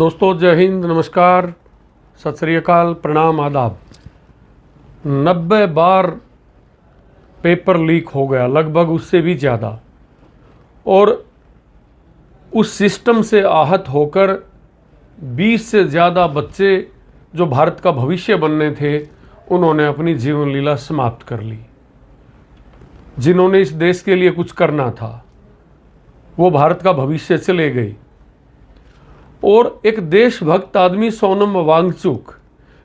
दोस्तों, जय हिंद, नमस्कार, सत श्री अकाल, प्रणाम, आदाब। 90 बार पेपर लीक हो गया, लगभग उससे भी ज़्यादा। और उस सिस्टम से आहत होकर 20 से ज़्यादा बच्चे जो भारत का भविष्य बनने थे, उन्होंने अपनी जीवन लीला समाप्त कर ली। जिन्होंने इस देश के लिए कुछ करना था, वो भारत का भविष्य चले गए। और एक देशभक्त आदमी सोनम वांगचुक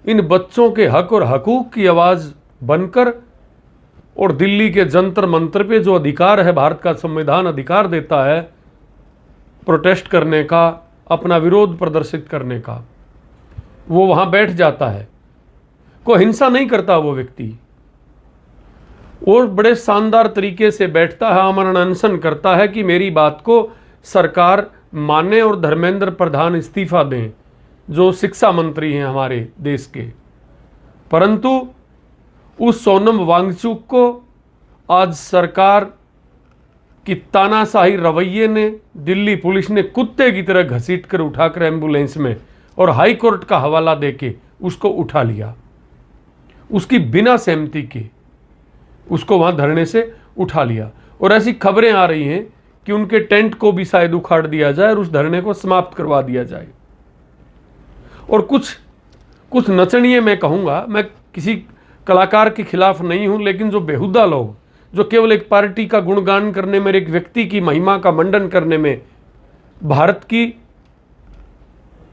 इन बच्चों के हक और हकूक़ की आवाज़ बनकर और दिल्ली के जंतर मंतर पे जो अधिकार है, भारत का संविधान अधिकार देता है प्रोटेस्ट करने का, अपना विरोध प्रदर्शित करने का, वो वहाँ बैठ जाता है। कोई हिंसा नहीं करता वो व्यक्ति, और बड़े शानदार तरीके से बैठता है, आमरण अनशन करता है कि मेरी बात को सरकार माने और धर्मेंद्र प्रधान इस्तीफा दें, जो शिक्षा मंत्री हैं हमारे देश के। परंतु उस सोनम वांगचुक को आज सरकार की तानाशाही रवैये ने, दिल्ली पुलिस ने कुत्ते की तरह घसीट कर उठाकर एम्बुलेंस में और हाई कोर्ट का हवाला देके उसको उठा लिया। उसकी बिना सहमति के उसको वहाँ धरने से उठा लिया। और ऐसी खबरें आ रही हैं कि उनके टेंट को भी शायद उखाड़ दिया जाए और उस धरने को समाप्त करवा दिया जाए। और कुछ नचनिए, मैं कहूँगा, मैं किसी कलाकार के खिलाफ नहीं हूँ, लेकिन जो बेहुदा लोग जो केवल एक पार्टी का गुणगान करने में, एक व्यक्ति की महिमा का मंडन करने में भारत की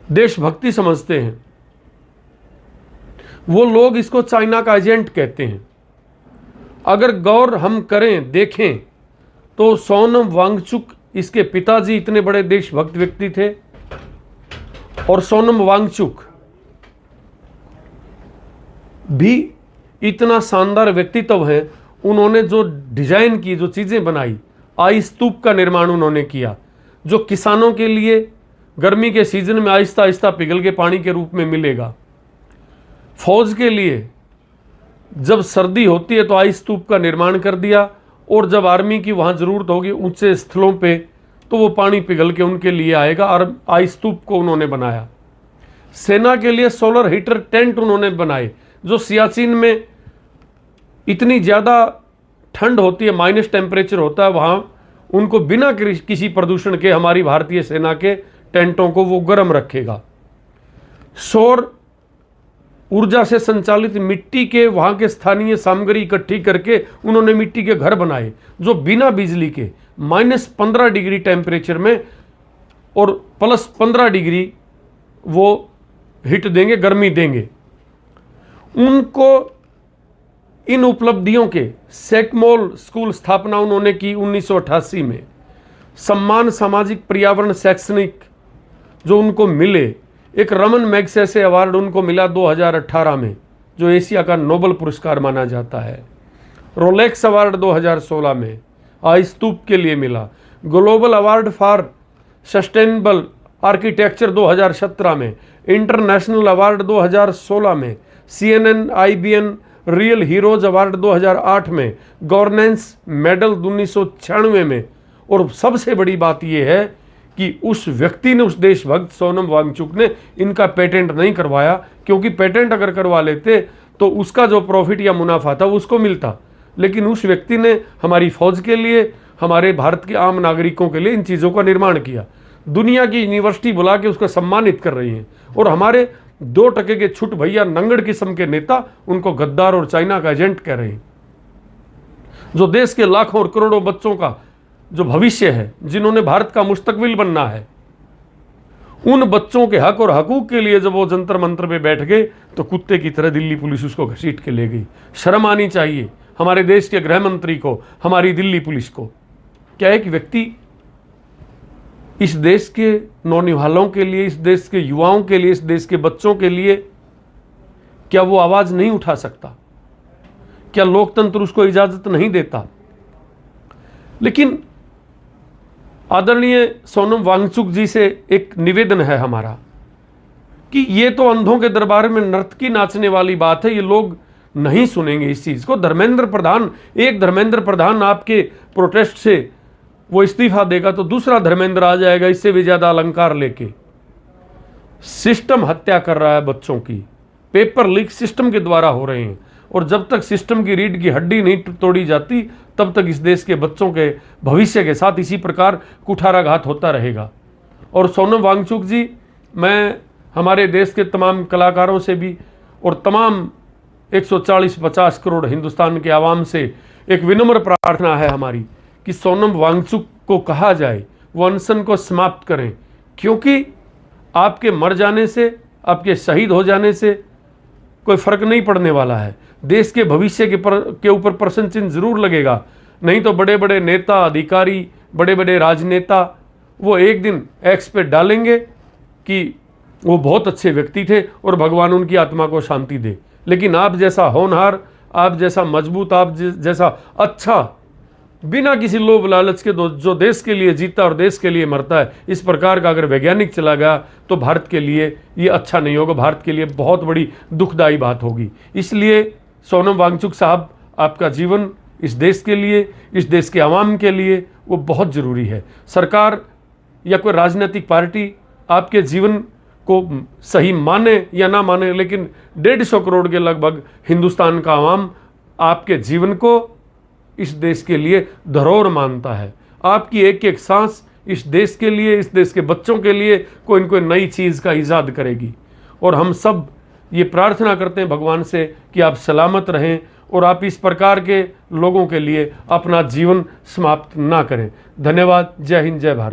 देशभक्ति समझते हैं, वो लोग इसको चाइना का एजेंट कहते हैं। अगर गौर हम करें, देखें, तो सोनम वांगचुक, इसके पिताजी इतने बड़े देशभक्त व्यक्ति थे, और सोनम वांगचुक भी इतना शानदार व्यक्तित्व है। उन्होंने जो डिजाइन की, जो चीजें बनाई, आई स्तूप का निर्माण उन्होंने किया, जो किसानों के लिए गर्मी के सीजन में आहिस्ता आहिस्ता पिघल के पानी के रूप में मिलेगा। फौज के लिए जब सर्दी होती है तो आई स्तूप का निर्माण कर दिया, और जब आर्मी की वहाँ ज़रूरत होगी ऊंचे स्थलों पे, तो वो पानी पिघल के उनके लिए आएगा। और आई स्तूप को उन्होंने बनाया। सेना के लिए सोलर हीटर टेंट उन्होंने बनाए, जो सियाचिन में इतनी ज़्यादा ठंड होती है, माइनस टेम्परेचर होता है, वहाँ उनको बिना किसी प्रदूषण के हमारी भारतीय सेना के टेंटों को वो गर्म रखेगा। सौर ऊर्जा से संचालित मिट्टी के वहाँ के स्थानीय सामग्री इकट्ठी करके उन्होंने मिट्टी के घर बनाए, जो बिना बिजली के -15 डिग्री टेम्परेचर में और +15 डिग्री वो हीट देंगे, गर्मी देंगे। उनको इन उपलब्धियों के सेकमोल स्कूल स्थापना उन्होंने की 1988 में। सम्मान सामाजिक पर्यावरण शैक्षणिक जो उनको मिले, एक रमन मैग्सेसे अवार्ड उनको मिला 2018 में, जो एशिया का नोबल पुरस्कार माना जाता है। रोलेक्स अवार्ड 2016 में आई स्तूप के लिए मिला। Global award for sustainable architecture 2017 में, इंटरनेशनल अवार्ड 2016 में, CNN IBN real heroes award 2008 में, गवर्नेंस मेडल 1996 में। और सबसे बड़ी बात यह है कि उस व्यक्ति ने, उस देशभक्त सोनम वांगचुक ने इनका पेटेंट नहीं करवाया, क्योंकि पेटेंट अगर करवा लेते तो उसका जो प्रॉफिट या मुनाफा था उसको मिलता। लेकिन उस व्यक्ति ने हमारी फौज के लिए, हमारे भारत के आम नागरिकों के लिए इन चीज़ों का निर्माण किया। दुनिया की यूनिवर्सिटी बुला के उसको सम्मानित कर रही हैं, और हमारे 2% के छुट भैया नंगड़ किस्म के नेता उनको गद्दार और चाइना का एजेंट कह रहे हैं। जो देश के लाखों और करोड़ों बच्चों का जो भविष्य है, जिन्होंने भारत का मुस्तकबिल बनना है, उन बच्चों के हक और हकूक के लिए जब वो जंतर मंतर पे बैठ गए, तो कुत्ते की तरह दिल्ली पुलिस उसको घसीट के ले गई। शर्म आनी चाहिए हमारे देश के गृह मंत्री को, हमारी दिल्ली पुलिस को। क्या एक व्यक्ति इस देश के नौनिहालों के लिए, इस देश के युवाओं के लिए, इस देश के बच्चों के लिए, क्या वो आवाज़ नहीं उठा सकता? क्या लोकतंत्र उसको इजाज़त नहीं देता? लेकिन आदरणीय सोनम वांगचुक जी से एक निवेदन है हमारा कि ये तो अंधों के दरबार में नर्तकी नाचने वाली बात है, ये लोग नहीं सुनेंगे इस चीज़ को। धर्मेंद्र प्रधान, एक धर्मेंद्र प्रधान आपके प्रोटेस्ट से वो इस्तीफा देगा तो दूसरा धर्मेंद्र आ जाएगा इससे भी ज़्यादा अलंकार लेके। सिस्टम हत्या कर रहा है बच्चों की, पेपर लीक सिस्टम के द्वारा हो रहे हैं, और जब तक सिस्टम की रीढ़ की हड्डी नहीं तोड़ी जाती तब तक इस देश के बच्चों के भविष्य के साथ इसी प्रकार कुठाराघात होता रहेगा। और सोनम वांगचुक जी, मैं हमारे देश के तमाम कलाकारों से भी और तमाम 140-50 करोड़ हिंदुस्तान के आवाम से एक विनम्र प्रार्थना है हमारी कि सोनम वांगचुक को कहा जाए वो अनशन को समाप्त करें, क्योंकि आपके मर जाने से, आपके शहीद हो जाने से कोई फर्क नहीं पड़ने वाला है। देश के भविष्य के ऊपर प्रश्न चिन्ह जरूर लगेगा। नहीं तो बड़े बड़े नेता, अधिकारी, बड़े बड़े राजनेता वो एक दिन एक्स पे डालेंगे कि वो बहुत अच्छे व्यक्ति थे और भगवान उनकी आत्मा को शांति दे। लेकिन आप जैसा होनहार, आप जैसा मजबूत, आप जैसा अच्छा, बिना किसी लोभ लालच के जो देश के लिए जीता और देश के लिए मरता है, इस प्रकार का अगर वैज्ञानिक चला गया तो भारत के लिए ये अच्छा नहीं होगा, भारत के लिए बहुत बड़ी दुखदायी बात होगी। इसलिए सोनम वांगचुक साहब, आपका जीवन इस देश के लिए, इस देश के आवाम के लिए वो बहुत ज़रूरी है। सरकार या कोई राजनीतिक पार्टी आपके जीवन को सही माने या ना माने, लेकिन 150 करोड़ के लगभग हिंदुस्तान का आवाम आपके जीवन को इस देश के लिए धरोहर मानता है। आपकी एक एक सांस इस देश के लिए, इस देश के बच्चों के लिए कोई न कोई नई चीज़ का ईजाद करेगी। और हम सब ये प्रार्थना करते हैं भगवान से कि आप सलामत रहें और आप इस प्रकार के लोगों के लिए अपना जीवन समाप्त ना करें। धन्यवाद। जय हिंद, जय भारत।